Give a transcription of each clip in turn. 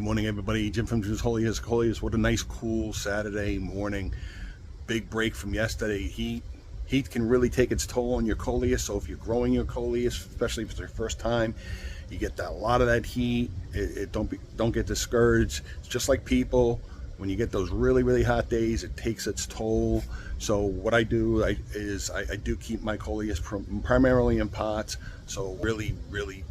morning, everybody. Jim from Jim's Coleus. What a nice, cool Saturday morning. Big break from yesterday. Heat can really take its toll on your Coleus. So if you're growing your Coleus, especially if it's your first time, you get a lot of that heat. Don't get discouraged. It's just like people. When you get those really hot days, it takes its toll. So what I do is I do keep my Coleus primarily in pots. So really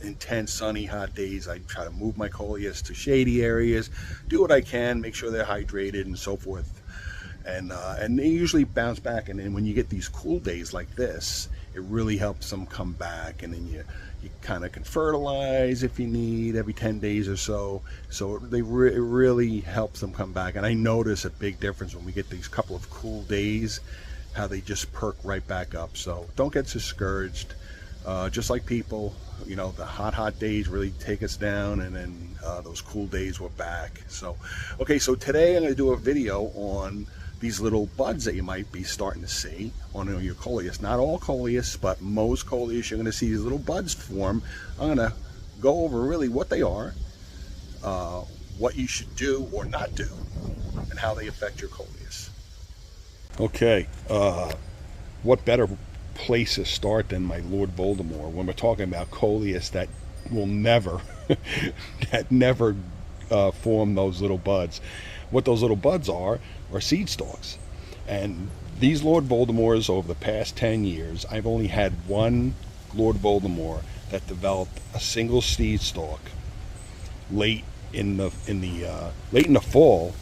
intense sunny hot days, I try to move my Coleus to shady areas, do what I can, make sure they're hydrated and so forth, and they usually bounce back. And then when you get these cool days like this, it really helps them come back. And then you kind of can fertilize if you need every 10 days or so. So it really helps them come back. And I notice a big difference when we get these couple of cool days, how they just perk right back up. So don't get discouraged. Just like people, you know, the hot days really take us down, and then those cool days we're back. So okay, so today I'm going to do a video on these little buds that you might be starting to see on your Coleus. Not all Coleus, but most Coleus, you're going to see these little buds form. I'm going to go over really what they are, what you should do or not do, and how they affect your Coleus. Okay, what better place to start than my Lord Voldemort when we're talking about Coleus that will never form those little buds. What those little buds are seed stalks. And these Lord Voldemorts, over the past 10 years, I've only had one Lord Voldemort that developed a single seed stalk late in the fall,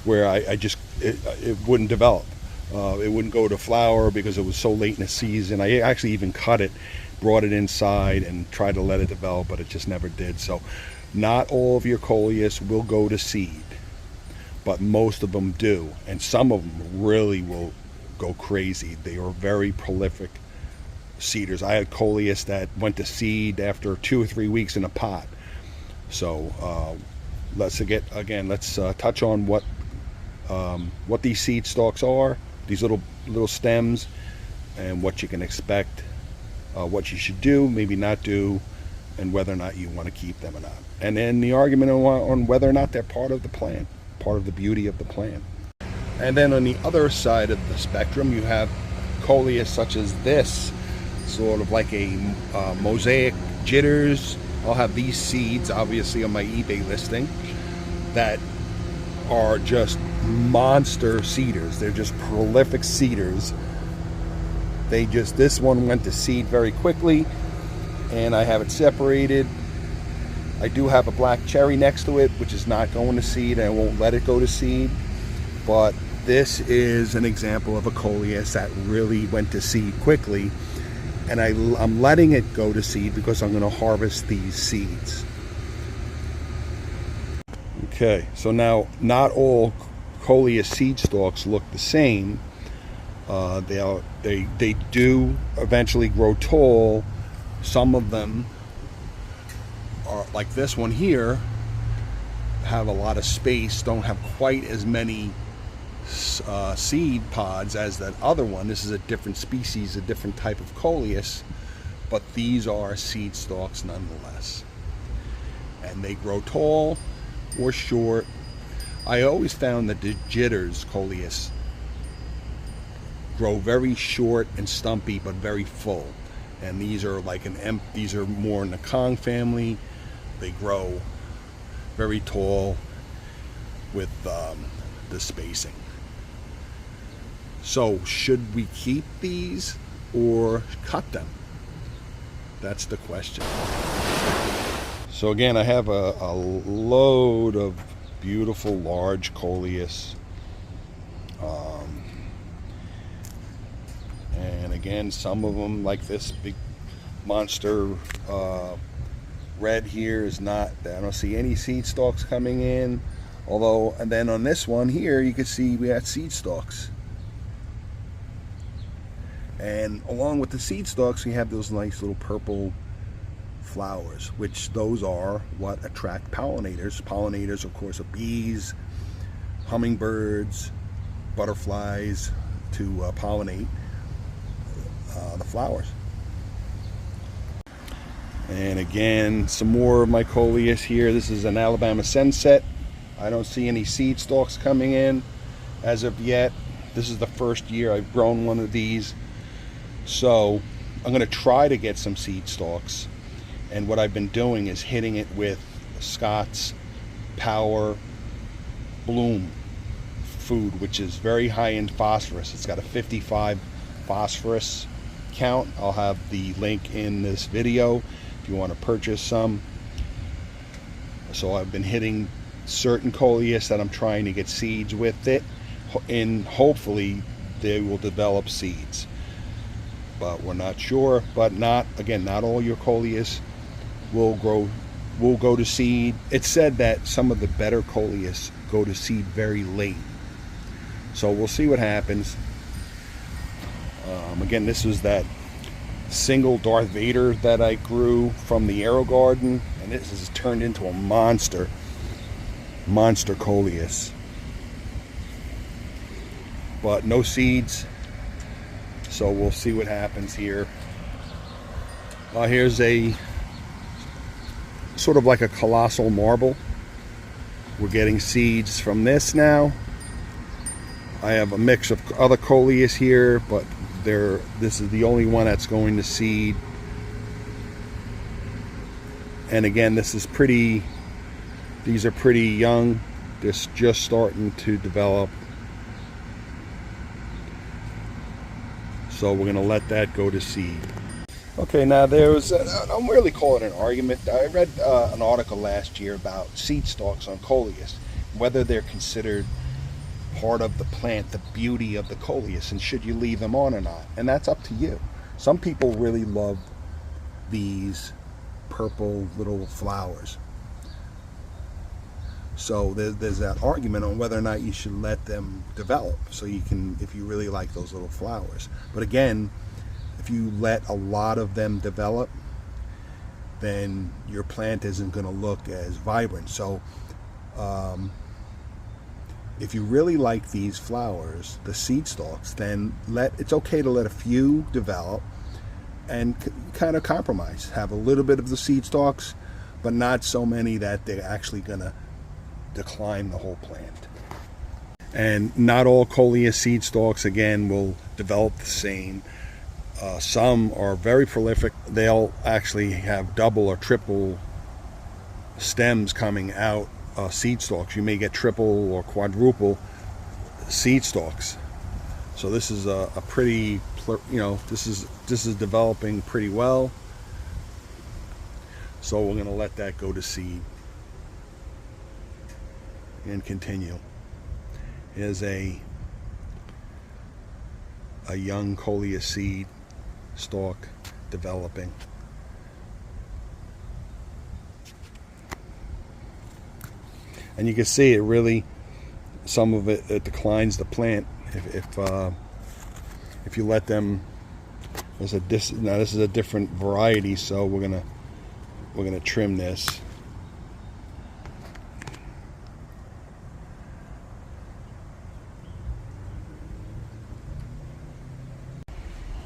where it wouldn't develop. It wouldn't go to flower because it was so late in the season. I actually even cut it, brought it inside, and tried to let it develop, but it just never did. So not all of your Coleus will go to seed, but most of them do. And some of them really will go crazy. They are very prolific seeders. I had Coleus that went to seed after 2 or 3 weeks in a pot. So let's touch on what these seed stalks are, these little stems, and what you can expect, what you should do, maybe not do, and whether or not you want to keep them or not. And then the argument on whether or not they're part of the plant, part of the beauty of the plant. And then on the other side of the spectrum, you have Coleus such as this, sort of like a mosaic jitters. I'll have these seeds obviously on my eBay listing that are just monster seeders. They're just prolific seeders. This one went to seed very quickly, and I have it separated. I do have a black cherry next to it, which is not going to seed, and I won't let it go to seed. But this is an example of a Coleus that really went to seed quickly, and I'm letting it go to seed because I'm going to harvest these seeds. Okay, so now not all Coleus seed stalks look the same. They do eventually grow tall. Some of them are like this one here, have a lot of space, don't have quite as many seed pods as that other one. This is a different species, a different type of Coleus, but these are seed stalks nonetheless. And they grow tall or short. I always found that the jitters Coleus grow very short and stumpy, but very full. And these are like these are more in the Kong family. They grow very tall with the spacing. So should we keep these or cut them? That's the question. So again, I have a load of beautiful large Coleus. And again, some of them, like this big monster red here, is not, I don't see any seed stalks coming in. Although, and then on this one here, you can see we had seed stalks. And along with the seed stalks, we have those nice little purple flowers, which those are what attract pollinators. Pollinators, of course, are bees, hummingbirds, butterflies, to pollinate the flowers. And again, some more of my Coleus here. This is an Alabama Sunset. I don't see any seed stalks coming in as of yet. This is the first year I've grown one of these. So I'm going to try to get some seed stalks. And what I've been doing is hitting it with Scott's Power Bloom food, which is very high in phosphorus. It's got a 55 phosphorus count. I'll have the link in this video if you want to purchase some. So I've been hitting certain Coleus that I'm trying to get seeds with it, and hopefully they will develop seeds, but we're not sure. But not all your Coleus will go to seed. It's said that some of the better Coleus go to seed very late, so we'll see what happens. Again, this was that single Darth Vader that I grew from the Aero Garden, and this has turned into a monster Coleus, but no seeds, so we'll see what happens here. Here's a sort of like a colossal marble. We're getting seeds from this now. I have a mix of other Coleus here, but this is the only one that's going to seed. And again, these are pretty young. They're just starting to develop. So we're going to let that go to seed. Okay, now I'm really calling it an argument. I read an article last year about seed stalks on Coleus, whether they're considered part of the plant, the beauty of the Coleus, and should you leave them on or not. And that's up to you. Some people really love these purple little flowers. So there's that argument on whether or not you should let them develop, so you can, if you really like those little flowers. But again, if you let a lot of them develop, then your plant isn't going to look as vibrant. So if you really like these flowers, the seed stalks, then it's okay to let a few develop and kind of compromise. Have a little bit of the seed stalks, but not so many that they're actually going to decline the whole plant. And not all Coleus seed stalks, again, will develop the same. Some are very prolific. They'll actually have double or triple stems coming out, seed stalks. You may get triple or quadruple seed stalks. So this is a pretty, this is developing pretty well. So we're going to let that go to seed and continue. Here's a young Coleus seed stalk developing. And you can see it really, some of it declines the plant if you let them. Now this is a different variety, so we're gonna trim this.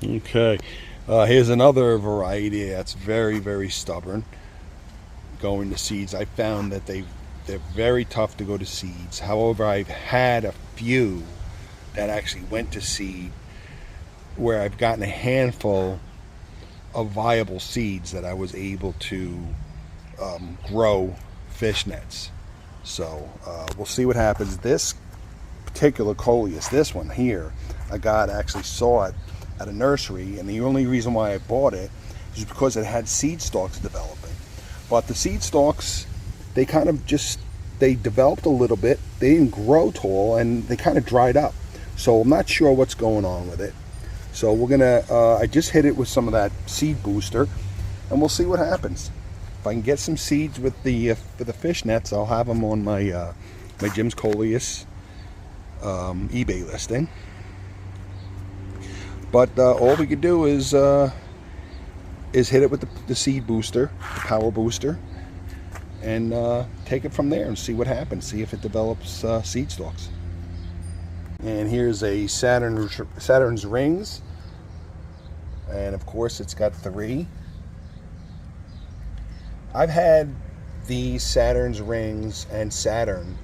Okay, here's another variety that's very, very stubborn going to seeds. I found that they're very tough to go to seeds. However, I've had a few that actually went to seed where I've gotten a handful of viable seeds that I was able to grow fishnets. So we'll see what happens. This particular Coleus, this one here, I actually saw it at a nursery, and the only reason why I bought it is because it had seed stalks developing. But the seed stalks, they kind of they developed a little bit. They didn't grow tall, and they kind of dried up. So I'm not sure what's going on with it. So we're gonna, I just hit it with some of that seed booster, and we'll see what happens. If I can get some seeds with for the fish nets, I'll have them on my my Jim's Coleus eBay listing. But all we could do is hit it with the seed booster, the power booster, and take it from there and see what happens. See if it develops seed stalks. And here's a Saturn's rings, and of course it's got 3. I've had these Saturn's rings and Saturn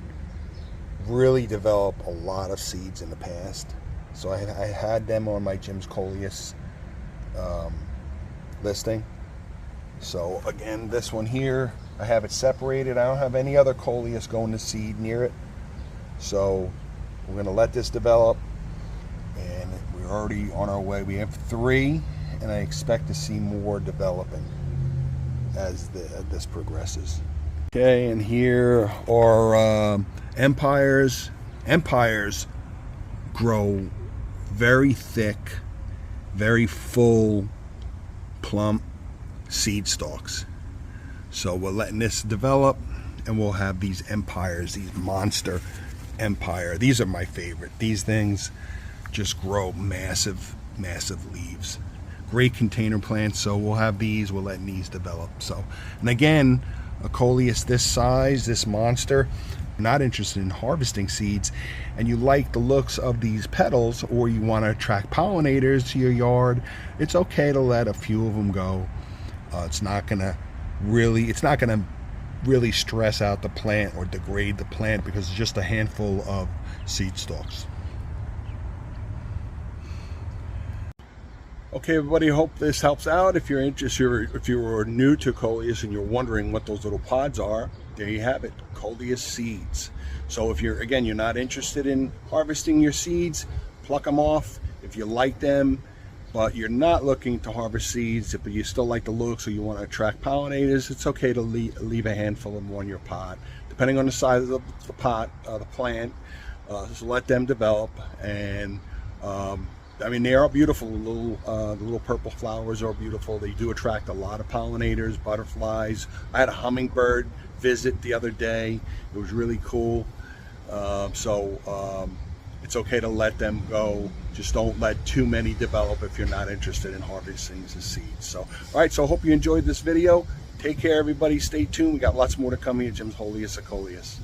really develop a lot of seeds in the past. So I had them on my Jim's Coleus listing. So again, this one here, I have it separated. I don't have any other Coleus going to seed near it. So we're going to let this develop, and we're already on our way. We have 3, and I expect to see more developing as this progresses. Okay, and here are empires. Empires grow very thick, very full, plump seed stalks. So we're letting this develop, and we'll have these empires, these monster empire. These are my favorite. These things just grow massive, massive leaves. Great container plants. So we'll have these. We're letting these develop. So, and again, a Coleus this size, this monster, not interested in harvesting seeds, and you like the looks of these petals, or you want to attract pollinators to your yard, it's okay to let a few of them go. It's not gonna really stress out the plant or degrade the plant, because it's just a handful of seed stalks. Okay, everybody, hope this helps out. If you're interested, if you're new to Coleus and you're wondering what those little pods are, there you have it, Coleus seeds. So if you're not interested in harvesting your seeds, pluck them off. If you like them, but you're not looking to harvest seeds, but you still like the look, so you want to attract pollinators, it's okay to leave a handful of them on your pot, depending on the size of the pot, the plant. So let them develop, and I mean, they are beautiful. The little purple flowers are beautiful. They do attract a lot of pollinators, butterflies. I had a hummingbird visit the other day. It was really cool. It's okay to let them go. Just don't let too many develop if you're not interested in harvesting the seeds. So, all right, so I hope you enjoyed this video. Take care, everybody. Stay tuned. We got lots more to come here. Jim's Holiest of Coleus.